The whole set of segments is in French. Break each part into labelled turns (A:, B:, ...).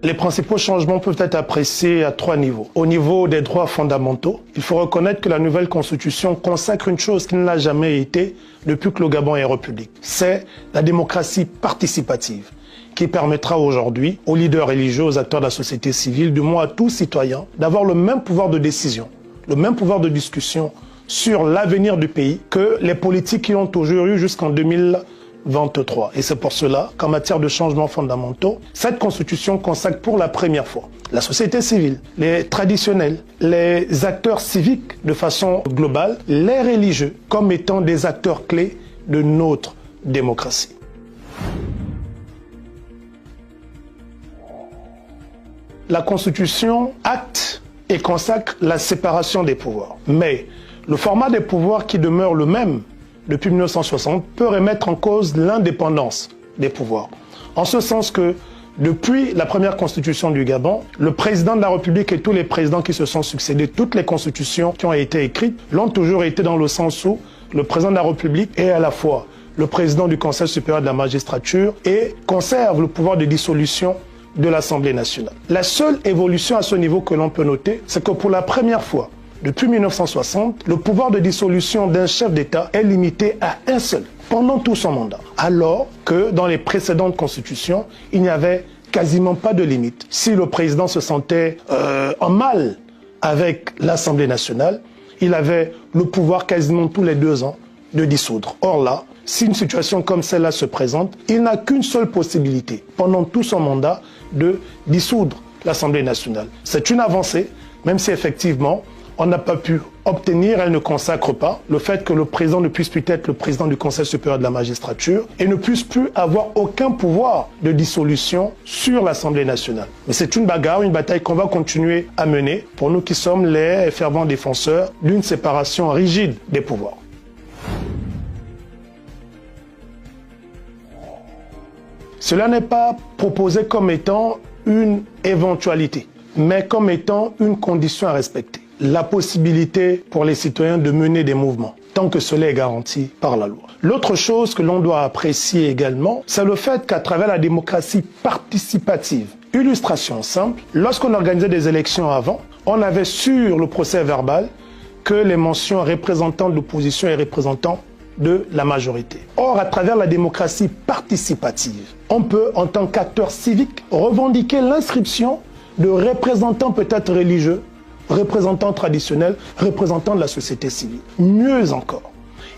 A: Les principaux changements peuvent être appréciés à 3 niveaux. Au niveau des droits fondamentaux, il faut reconnaître que la nouvelle constitution consacre une chose qui ne l'a jamais été depuis que le Gabon est république. C'est la démocratie participative, qui permettra aujourd'hui aux leaders religieux, aux acteurs de la société civile, du moins à tous citoyens, d'avoir le même pouvoir de décision, le même pouvoir de discussion sur l'avenir du pays que les politiques qui ont toujours eu jusqu'en 2023. Et c'est pour cela qu'en matière de changements fondamentaux, cette constitution consacre pour la première fois la société civile, les traditionnels, les acteurs civiques de façon globale, les religieux comme étant des acteurs clés de notre démocratie. La Constitution acte et consacre la séparation des pouvoirs. Mais le format des pouvoirs qui demeure le même depuis 1960 peut remettre en cause l'indépendance des pouvoirs. En ce sens que depuis la première constitution du Gabon, le président de la République et tous les présidents qui se sont succédés, toutes les constitutions qui ont été écrites, l'ont toujours été dans le sens où le président de la République est à la fois le président du Conseil supérieur de la magistrature et conserve le pouvoir de dissolution de l'Assemblée nationale. La seule évolution à ce niveau que l'on peut noter, c'est que pour la première fois, depuis 1960, le pouvoir de dissolution d'un chef d'État est limité à un seul, pendant tout son mandat. Alors que dans les précédentes constitutions, il n'y avait quasiment pas de limite. Si le président se sentait en mal avec l'Assemblée nationale, il avait le pouvoir quasiment tous les 2 ans de dissoudre. Or là, si une situation comme celle-là se présente, il n'a qu'une seule possibilité, pendant tout son mandat, de dissoudre l'Assemblée nationale. C'est une avancée, même si effectivement, on n'a pas pu obtenir, elle ne consacre pas le fait que le président ne puisse plus être le président du Conseil supérieur de la magistrature et ne puisse plus avoir aucun pouvoir de dissolution sur l'Assemblée nationale. Mais c'est une bagarre, une bataille qu'on va continuer à mener pour nous qui sommes les fervents défenseurs d'une séparation rigide des pouvoirs. Cela n'est pas proposé comme étant une éventualité, mais comme étant une condition à respecter. La possibilité pour les citoyens de mener des mouvements, tant que cela est garanti par la loi. L'autre chose que l'on doit apprécier également, c'est le fait qu'à travers la démocratie participative, illustration simple, lorsqu'on organisait des élections avant, on avait sur le procès verbal que les mentions représentants de l'opposition et représentants de la majorité. Or, à travers la démocratie participative, on peut, en tant qu'acteur civique, revendiquer l'inscription de représentants peut-être religieux, représentants traditionnels, représentants de la société civile. Mieux encore,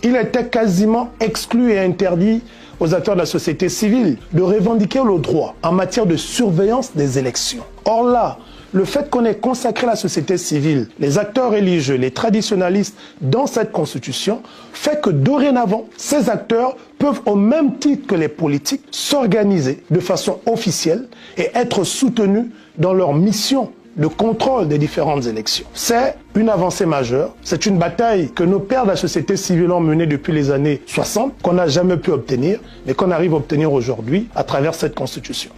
A: il était quasiment exclu et interdit aux acteurs de la société civile de revendiquer le droit en matière de surveillance des élections. Or là, le fait qu'on ait consacré la société civile, les acteurs religieux, les traditionalistes dans cette constitution, fait que dorénavant, ces acteurs peuvent au même titre que les politiques s'organiser de façon officielle et être soutenus dans leur mission de contrôle des différentes élections. C'est une avancée majeure, c'est une bataille que nos pères de la société civile ont menée depuis les années 60, qu'on n'a jamais pu obtenir, mais qu'on arrive à obtenir aujourd'hui à travers cette constitution.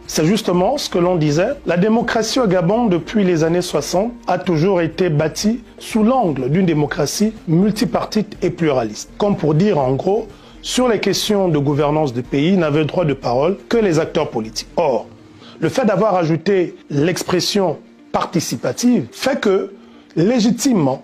A: C'est justement ce que l'on disait, la démocratie au Gabon depuis les années 60 a toujours été bâtie sous l'angle d'une démocratie multipartite et pluraliste. Comme pour dire en gros, sur les questions de gouvernance du pays, n'avaient droit de parole que les acteurs politiques. Or, le fait d'avoir ajouté l'expression participative fait que, légitimement,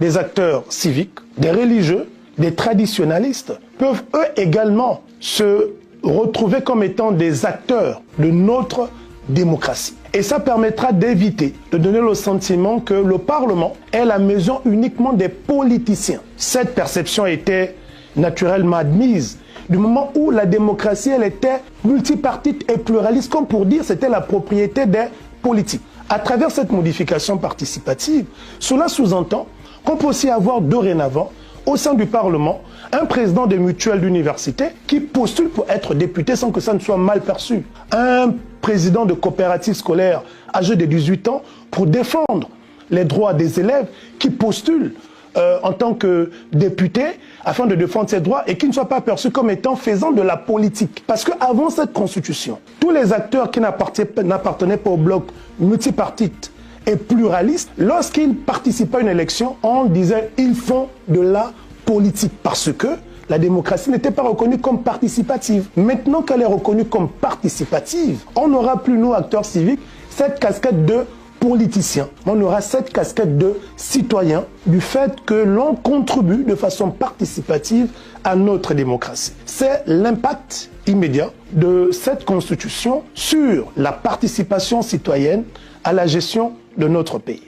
A: des acteurs civiques, des religieux, des traditionalistes peuvent eux également se retrouver comme étant des acteurs de notre démocratie. Et ça permettra d'éviter de donner le sentiment que le Parlement est la maison uniquement des politiciens. Cette perception était naturellement admise du moment où la démocratie elle était multipartite et pluraliste, comme pour dire c'était la propriété des politiques. À travers cette modification participative, cela sous-entend qu'on peut aussi avoir dorénavant au sein du Parlement un président de mutuelle d'université qui postule pour être député sans que ça ne soit mal perçu. Un président de coopérative scolaire âgé de 18 ans pour défendre les droits des élèves qui postulent en tant que député afin de défendre ses droits et qui ne soit pas perçu comme étant faisant de la politique. Parce qu'avant cette constitution, tous les acteurs qui n'appartenaient pas au bloc multipartite et pluraliste, lorsqu'ils participaient à une élection, on disait ils font de la politique parce que la démocratie n'était pas reconnue comme participative. Maintenant qu'elle est reconnue comme participative, on n'aura plus, nous, acteurs civiques, cette casquette de politiciens. On aura cette casquette de citoyens du fait que l'on contribue de façon participative à notre démocratie. C'est l'impact immédiat de cette constitution sur la participation citoyenne à la gestion de notre pays.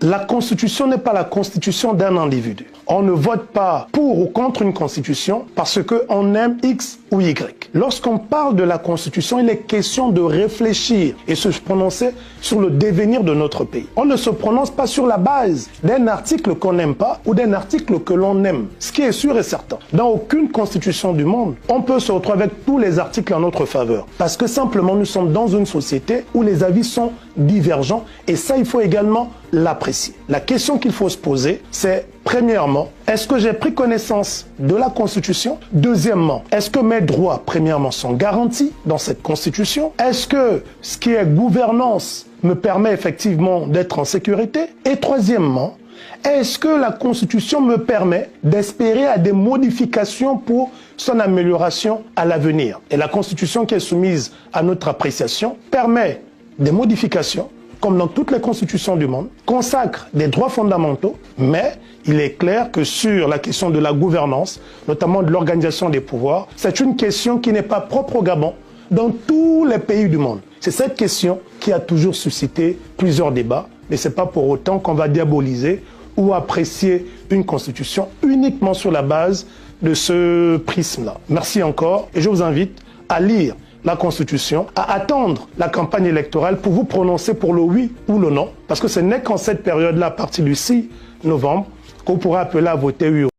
A: La constitution n'est pas la constitution d'un individu. On ne vote pas pour ou contre une constitution parce qu'on aime X ou Y. Lorsqu'on parle de la constitution, il est question de réfléchir et se prononcer sur le devenir de notre pays. On ne se prononce pas sur la base d'un article qu'on n'aime pas ou d'un article que l'on aime. Ce qui est sûr et certain, dans aucune constitution du monde, on peut se retrouver avec tous les articles en notre faveur. Parce que simplement, nous sommes dans une société où les avis sont divergents et ça, il faut également l'apprécier. La question qu'il faut se poser, c'est premièrement, est-ce que j'ai pris connaissance de la Constitution? Deuxièmement, est-ce que mes droits, premièrement, sont garantis dans cette Constitution? Est-ce que ce qui est gouvernance me permet effectivement d'être en sécurité? Et troisièmement, est-ce que la Constitution me permet d'espérer à des modifications pour son amélioration à l'avenir? Et la Constitution qui est soumise à notre appréciation permet des modifications, comme dans toutes les constitutions du monde, consacre des droits fondamentaux, mais il est clair que sur la question de la gouvernance, notamment de l'organisation des pouvoirs, c'est une question qui n'est pas propre au Gabon, dans tous les pays du monde. C'est cette question qui a toujours suscité plusieurs débats, mais ce n'est pas pour autant qu'on va diaboliser ou apprécier une constitution uniquement sur la base de ce prisme-là. Merci encore, et je vous invite à lire la Constitution, à attendre la campagne électorale pour vous prononcer pour le oui ou le non, parce que ce n'est qu'en cette période-là, à partir du 6 novembre, qu'on pourra appeler à voter oui.